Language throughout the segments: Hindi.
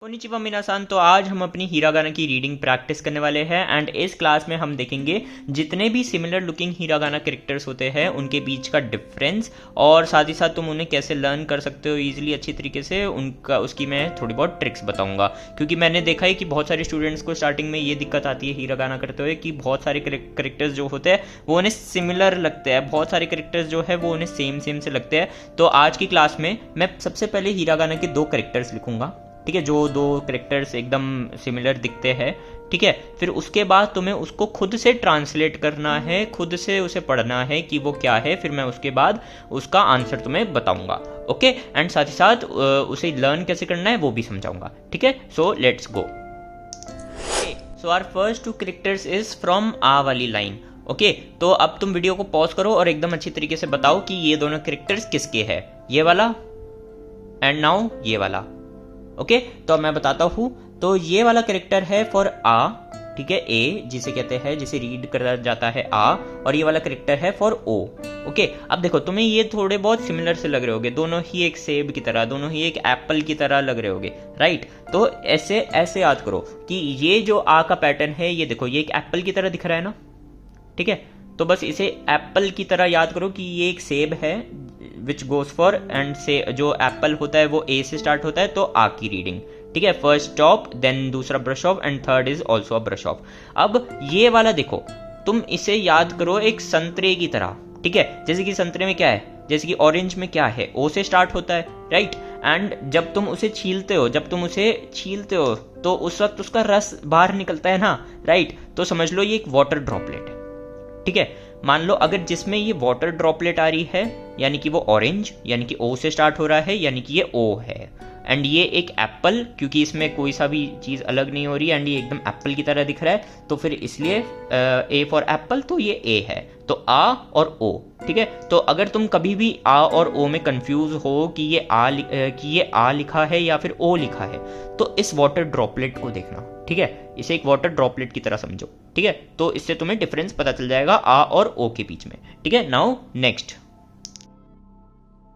कोनिचिवा मिनासान। तो आज हम अपनी हिरागाना की रीडिंग प्रैक्टिस करने वाले हैं एंड इस क्लास में हम देखेंगे जितने भी सिमिलर लुकिंग हिरागाना कैरेक्टर्स होते हैं उनके बीच का डिफरेंस और साथ ही साथ तुम उन्हें कैसे लर्न कर सकते हो ईजिली अच्छी तरीके से उसकी मैं थोड़ी बहुत ट्रिक्स बताऊंगा। क्योंकि मैंने देखा है कि बहुत सारे स्टूडेंट्स को स्टार्टिंग में ये दिक्कत आती है हिरागाना करते हुए कि बहुत सारे कैरेक्टर्स जो होते हैं वो उन्हें सिमिलर लगते हैं, बहुत सारे कैरेक्टर्स जो है वो उन्हें सेम से लगते हैं। तो आज की क्लास में मैं सबसे पहले हिरागाना के दो कैरेक्टर्स लिखूंगा, ठीक है, जो दो कैरेक्टर्स एकदम सिमिलर दिखते हैं, ठीक है। फिर उसके बाद तुम्हें उसको खुद से ट्रांसलेट करना है, खुद से उसे पढ़ना है कि वो क्या है, फिर मैं उसके बाद उसका आंसर तुम्हें बताऊंगा, ओके। एंड साथ ही साथ उसे लर्न कैसे करना है वो भी समझाऊंगा, ठीक है। So let's go. So our first two characters is from आ वाली लाइन, ओके। तो अब तुम वीडियो को पॉज करो और एकदम अच्छी तरीके से बताओ कि ये दोनों कैरेक्टर्स किसके हैं, ये वाला एंड नाउ ये वाला, ओके। तो मैं बताता हूं। तो ये वाला कैरेक्टर है फॉर आ, ठीक है, ए जिसे कहते हैं, जिसे रीड करा जाता है आ, और ये वाला कैरेक्टर है फॉर ओ, ओके। अब देखो तुम्हें ये थोड़े बहुत सिमिलर से लग रहे होंगे, दोनों ही एक सेब की तरह, दोनों ही एक एप्पल की तरह लग रहे होंगे, राइट। तो ऐसे ऐसे याद करो कि ये जो आ का पैटर्न है, ये देखो ये एक एप्पल की तरह दिख रहा है ना, ठीक है। तो बस इसे एप्पल की तरह याद करो कि ये एक सेब है विच गोज फॉर, एंड से जो एप्पल होता है वो ए से स्टार्ट होता है, तो आ की रीडिंग, ठीक है। फर्स्ट स्टॉप, देन दूसरा brush off and third is also a brush off. अब ये वाला देखो, तुम इसे याद करो एक संतरे की तरह, ठीक है। जैसे कि संतरे में क्या है, जैसे कि ऑरेंज में क्या है, ओ से स्टार्ट होता है, राइट। एंड जब तुम उसे छीलते हो तो उस वक्त उसका रस बाहर निकलता है ना, राइट। तो समझ लो ये एक वाटर ड्रॉपलेट है, ठीक है। मान लो अगर जिसमें ये वाटर ड्रॉपलेट आ रही है यानी कि वो ऑरेंज, यानी कि ओ से स्टार्ट हो रहा है, यानी कि ये ओ है। एंड ये एक एप्पल, क्योंकि इसमें कोई सा भी चीज अलग नहीं हो रही एंड ये एकदम एप्पल की तरह दिख रहा है, तो फिर इसलिए ए फॉर एप्पल, तो ये ए है। तो आ और ओ, ठीक है। तो अगर तुम कभी भी आ और ओ में कंफ्यूज हो कि ये आ लिखा है या फिर ओ लिखा है, तो इस वाटर ड्रॉपलेट को देखना, ठीक है। इसे एक वाटर ड्रॉपलेट की तरह समझो, ठीक है। तो इससे तुम्हें डिफरेंस पता चल जाएगा आ और ओ के बीच में, ठीक है। Now next,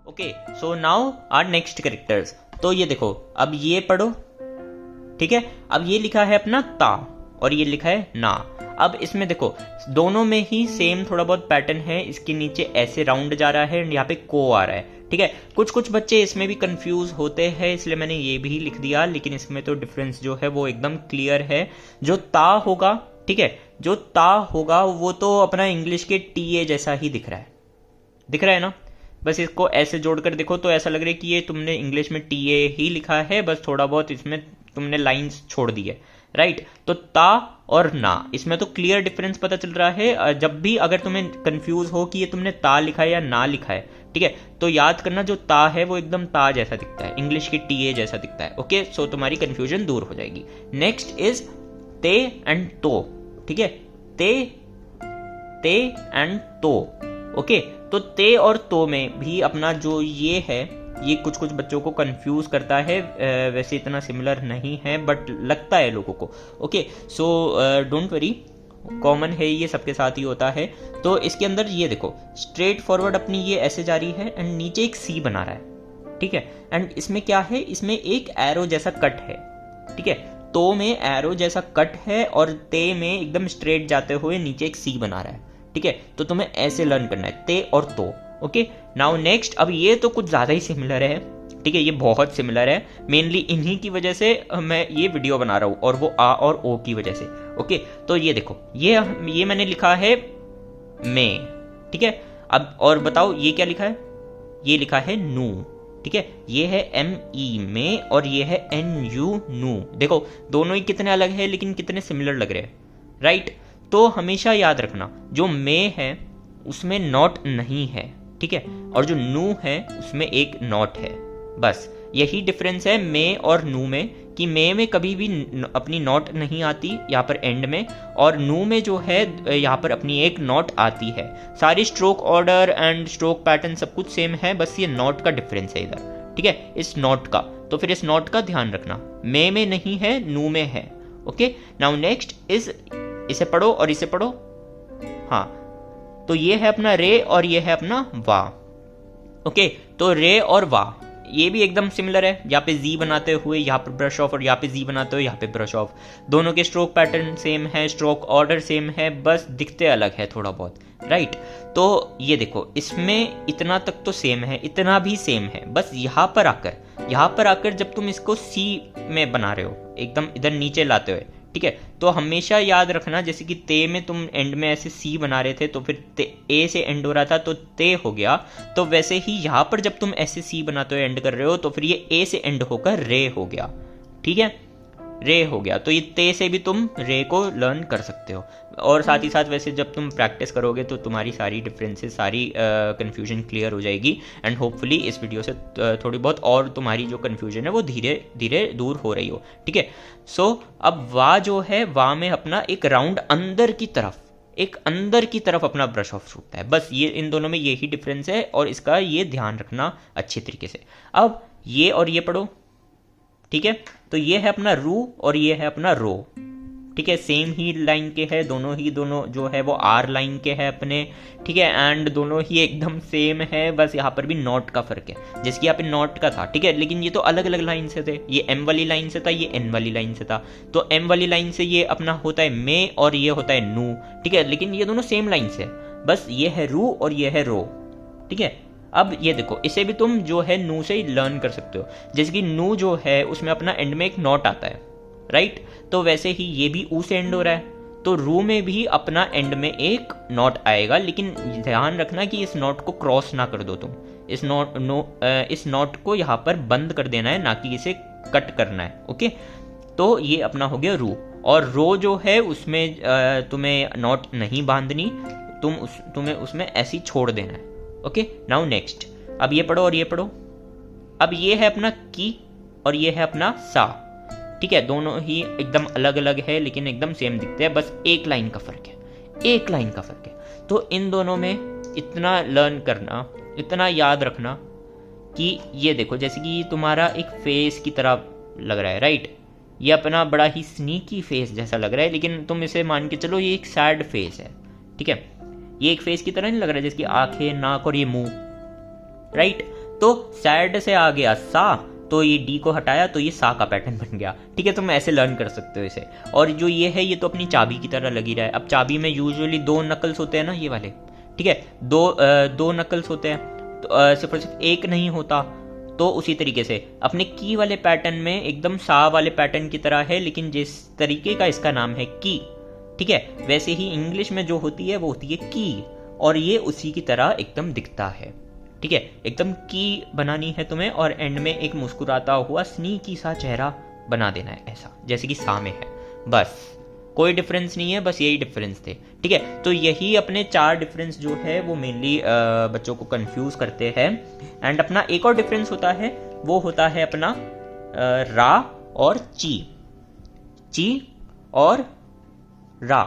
okay. So now are next characters. तो ये देखो, अब ये पढ़ो, ठीक है। अब ये लिखा है अपना ता और ये लिखा है ना। अब इसमें देखो दोनों में ही सेम थोड़ा बहुत पैटर्न है, इसके नीचे ऐसे राउंड जा रहा है एंड यहाँ पे को आ रहा है, ठीक है। कुछ बच्चे इसमें भी कंफ्यूज होते हैं, इसलिए मैंने ये भी लिख दिया, लेकिन इसमें तो डिफरेंस जो है वो एकदम क्लियर है। जो ता होगा, ठीक है, जो ता होगा वो तो अपना इंग्लिश के टीए जैसा ही दिख रहा है ना। बस इसको ऐसे जोड़कर देखो तो ऐसा लग रहा है कि ये तुमने इंग्लिश में टीए ही लिखा है, बस थोड़ा बहुत इसमें तुमने लाइंस छोड़ दी है, राइट। तो ता और ना, इसमें तो क्लियर डिफरेंस पता चल रहा है। जब भी अगर तुम्हें कंफ्यूज हो कि ये तुमने ता लिखा है या ना लिखा है, ठीक है, तो याद करना जो ता है वो एकदम ता जैसा दिखता है, इंग्लिश के टीए जैसा दिखता है, ओके। सो तुम्हारी कंफ्यूजन दूर हो जाएगी। नेक्स्ट इज ते एंड तो, ठीक है, ते एंड तो, ओके। तो ते और तो में भी अपना जो ये है, ये कुछ बच्चों को कंफ्यूज करता है, वैसे इतना सिमिलर नहीं है बट लगता है लोगों को, okay. So don't worry, common है, ये सबके साथ ही होता है। तो इसके अंदर ये देखो स्ट्रेट फॉरवर्ड अपनी ये ऐसे जा रही है एंड नीचे एक सी बना रहा है, ठीक है। एंड इसमें क्या है, इसमें एक एरो जैसा कट है, ठीक है। तो में एरो जैसा कट है और ते में एकदम स्ट्रेट जाते हुए नीचे एक सी बना रहा है, ठीक है। तो तुम्हें ऐसे लर्न करना है, ते और तो, ओके। नाउ नेक्स्ट, अब ये तो कुछ ज्यादा ही सिमिलर है, ठीक है, ये बहुत सिमिलर है, मेनली इन्हीं की वजह से मैं ये वीडियो बना रहा हूं और वो आ और ओ की वजह से, ओके। तो ये देखो, ये मैंने लिखा है में, ठीक है। अब और बताओ ये क्या लिखा है, ये लिखा है नू, ठीक है। ये है एम ई में और ये है एन यू नू। देखो दोनों ही कितने अलग है लेकिन कितने सिमिलर लग रहे हैं, राइट। तो हमेशा याद रखना जो में है उसमें नॉट नहीं है, ठीक है, और जो नू है उसमें एक नॉट है, बस यही डिफरेंस है में और नू में, कि में कभी भी अपनी नॉट नहीं आती यहाँ पर एंड में, और नू में जो है यहाँ पर अपनी एक नॉट आती है। सारी stroke order and stroke pattern सब कुछ सेम है, बस ये नॉट का डिफरेंस है इधर, ठीक है, इस नॉट का। तो फिर इस नॉट का ध्यान रखना, में नहीं है, नू में है, ओके। नाउ नेक्स्ट इज, इसे पढ़ो और इसे पढ़ो, हाँ। तो ये है अपना रे और ये है अपना वा, ओके। तो रे और वा, ये भी एकदम सिमिलर है, यहाँ पे जी बनाते हुए यहाँ पे ब्रश ऑफ और यहाँ पे जी बनाते हुए यहाँ पे ब्रश ऑफ। दोनों के स्ट्रोक पैटर्न सेम है, स्ट्रोक ऑर्डर सेम है, बस दिखते अलग है थोड़ा बहुत, राइट। तो ये देखो इसमें इतना तक तो सेम है, इतना भी सेम है, बस यहाँ पर आकर जब तुम इसको सी में बना रहे हो एकदम इधर नीचे लाते हुए, ठीक है, तो हमेशा याद रखना जैसे कि ते में तुम एंड में ऐसे सी बना रहे थे तो फिर ए से एंड हो रहा था तो ते हो गया, तो वैसे ही यहाँ पर जब तुम ऐसे सी बनाते हुए एंड कर रहे हो तो फिर ये ए से एंड होकर रे हो गया, ठीक है, रे हो गया। तो ये ते से भी तुम रे को लर्न कर सकते हो। और साथ ही साथ वैसे जब तुम प्रैक्टिस करोगे तो तुम्हारी सारी डिफरेंसेस, सारी कन्फ्यूजन क्लियर हो जाएगी एंड होपफुली इस वीडियो से थोड़ी बहुत और तुम्हारी जो कन्फ्यूजन है वो धीरे धीरे दूर हो रही हो, ठीक है। सो अब वा जो है, वा में अपना एक राउंड अंदर की तरफ अपना ब्रश ऑफ छूटता है, बस ये इन दोनों में यही डिफरेंस है और इसका ये ध्यान रखना अच्छे तरीके से। अब ये और ये पढ़ो, ठीक है, तो ये है अपना रू और ये है अपना रो, ठीक है, सेम ही लाइन के है, दोनों जो है वो आर लाइन के है अपने, ठीक है, एंड दोनों ही एकदम सेम है, बस यहाँ पर भी नॉट का फर्क है, जैसे यहाँ पे नॉट का था, ठीक है, लेकिन ये तो अलग अलग लाइन से थे, ये एम वाली लाइन से था, ये एन वाली लाइन से था। तो एम वाली लाइन से ये अपना होता है मे और ये होता है नू, ठीक है, लेकिन ये दोनों सेम लाइन से, बस ये है रू और ये है रो, ठीक है। अब ये देखो इसे भी तुम जो है नू से ही लर्न कर सकते हो, जैसे कि नू जो है उसमें अपना एंड में एक नॉट आता है, राइट, तो वैसे ही ये भी ऊ से एंड हो रहा है, तो रू में भी अपना एंड में एक नॉट आएगा, लेकिन ध्यान रखना कि इस नॉट को क्रॉस ना कर दो तुम, इस नॉट को यहाँ पर बंद कर देना है, ना कि इसे कट करना है, ओके। तो ये अपना हो गया रू। और रो जो है उसमें तुम्हें नॉट नहीं बांधनी, तुम्हें उसमें ऐसी छोड़ देना है, ओके। नाउ नेक्स्ट, अब ये पढ़ो और ये पढ़ो। अब ये है अपना की और ये है अपना सा, ठीक है, दोनों ही एकदम अलग अलग है लेकिन एकदम सेम दिखते हैं, बस एक लाइन का फर्क है, तो इन दोनों में इतना लर्न करना, इतना याद रखना कि ये देखो जैसे कि तुम्हारा एक फेस की तरह लग रहा है, राइट, ये अपना बड़ा ही स्नीकी फेस जैसा लग रहा है, लेकिन तुम इसे मान के चलो ये एक सैड फेस है, ठीक है, ये एक फेस की तरह नहीं लग रहा है, जैसे कि आंखें, नाक और ये मुंह, राइट। तो सैड से आ गया सा, तो ये डी को हटाया तो ये सा का पैटर्न बन गया, ठीक है, तुम ऐसे लर्न कर सकते हो इसे। और जो ये है ये तो अपनी चाबी की तरह लगी रहा है। अब चाबी में यूजुअली 2 नकल्स होते हैं ना, ये वाले, ठीक है, दो नकल्स होते हैं, तो सिर्फ एक नहीं होता। तो उसी तरीके से अपने की वाले पैटर्न में एकदम सा वाले पैटर्न की तरह है, लेकिन जिस तरीके का इसका नाम है की, ठीक है, वैसे ही इंग्लिश में जो होती है वो होती है की, और ये उसी की तरह एकदम दिखता है, ठीक है, एकदम की बनानी है तुम्हें और एंड में एक मुस्कुराता हुआ स्नीकी सा चेहरा बना देना है, ऐसा जैसे कि सा में है, बस कोई डिफरेंस नहीं है, बस यही डिफरेंस थे, ठीक है। तो यही अपने 4 डिफरेंस जो है वो मेनली बच्चों को कंफ्यूज करते हैं। एंड अपना एक और डिफरेंस होता है, वो होता है अपना रा और ची और रा।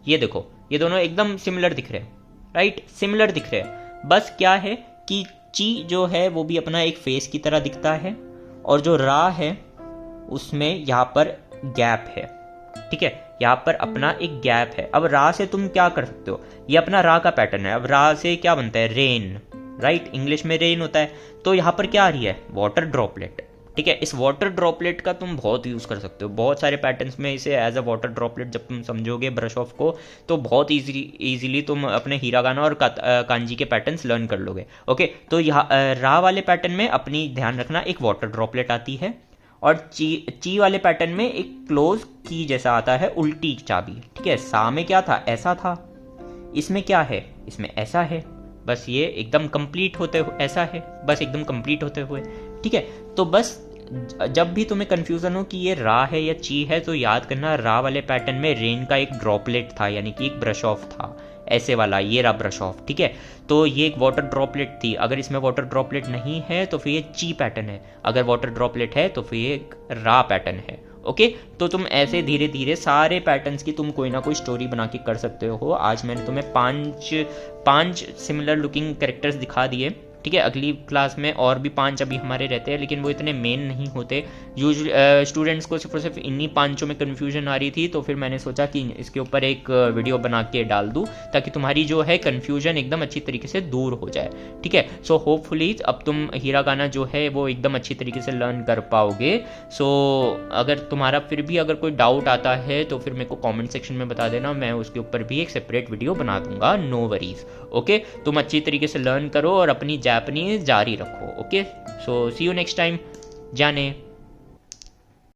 ये देखो ये दोनों एकदम सिमिलर दिख रहे हैं, राइट, सिमिलर दिख रहे हैं, बस क्या है कि ची जो है वो भी अपना एक फेस की तरह दिखता है, और जो रा है उसमें यहाँ पर गैप है, ठीक है, यहाँ पर अपना एक गैप है। अब रा से तुम क्या कर सकते हो, ये अपना रा का पैटर्न है, अब रा से क्या बनता है, रेन, राइट, इंग्लिश में रेन होता है, तो यहाँ पर क्या आ रही है, वाटर ड्रॉपलेट, ठीक है। इस वाटर ड्रॉपलेट का तुम बहुत यूज़ कर सकते हो, बहुत सारे पैटर्न्स में इसे एज अ वाटर ड्रॉपलेट जब तुम समझोगे ब्रश ऑफ को, तो बहुत इजीली तुम अपने हीरागाना और कांजी के पैटर्न्स लर्न कर लोगे, ओके। तो यहाँ रा वाले पैटर्न में अपनी ध्यान रखना एक वाटर ड्रॉपलेट आती है, और ची वाले पैटर्न में एक क्लोज की जैसा आता है, उल्टी चाबी, ठीक है। सा में क्या था, ऐसा था, इसमें क्या है, इसमें ऐसा है, बस ये एकदम कंप्लीट होते हुए ऐसा है, बस एकदम कंप्लीट होते हुए, ठीक है। तो बस जब भी तुम्हें कंफ्यूजन हो कि ये रा है या ची है, तो याद करना रा वाले पैटर्न में रेन का एक ड्रॉपलेट था, यानी कि एक ब्रश ऑफ था, ऐसे वाला, ये रहा ब्रश ऑफ, ठीक है। तो ये एक वाटर ड्रॉपलेट थी, अगर इसमें वाटर ड्रॉपलेट नहीं है तो फिर ये ची पैटर्न है, अगर वाटर ड्रॉपलेट है तो फिर ये एक रा पैटर्न है, ओके। तो तुम ऐसे धीरे धीरे सारे पैटर्न्स की तुम कोई ना कोई स्टोरी बना के कर सकते हो। आज मैंने तुम्हें पांच सिमिलर लुकिंग कैरेक्टर्स दिखा दिए, ठीक है। अगली क्लास में और भी 5 अभी हमारे रहते हैं, लेकिन वो इतने मेन नहीं होते। यूजुअली स्टूडेंट्स को सिर्फ और सिर्फ इन्हीं 5 में कन्फ्यूजन आ रही थी, तो फिर मैंने सोचा कि इसके ऊपर एक वीडियो बना के डाल दूँ, ताकि तुम्हारी जो है कन्फ्यूजन एकदम अच्छी तरीके से दूर हो जाए, ठीक है। सो होपफुली अब तुम हिरागाना जो है वो एकदम अच्छी तरीके से लर्न कर पाओगे। सो अगर तुम्हारा फिर भी अगर कोई डाउट आता है तो फिर मेरे को कमेंट सेक्शन में बता देना, मैं उसके ऊपर भी एक सेपरेट वीडियो बना दूंगा, नो वरीज। ओके, तुम अच्छी तरीके से लर्न करो और अपनी जापानीज जारी रखो। Okay, so see you next time, जाने।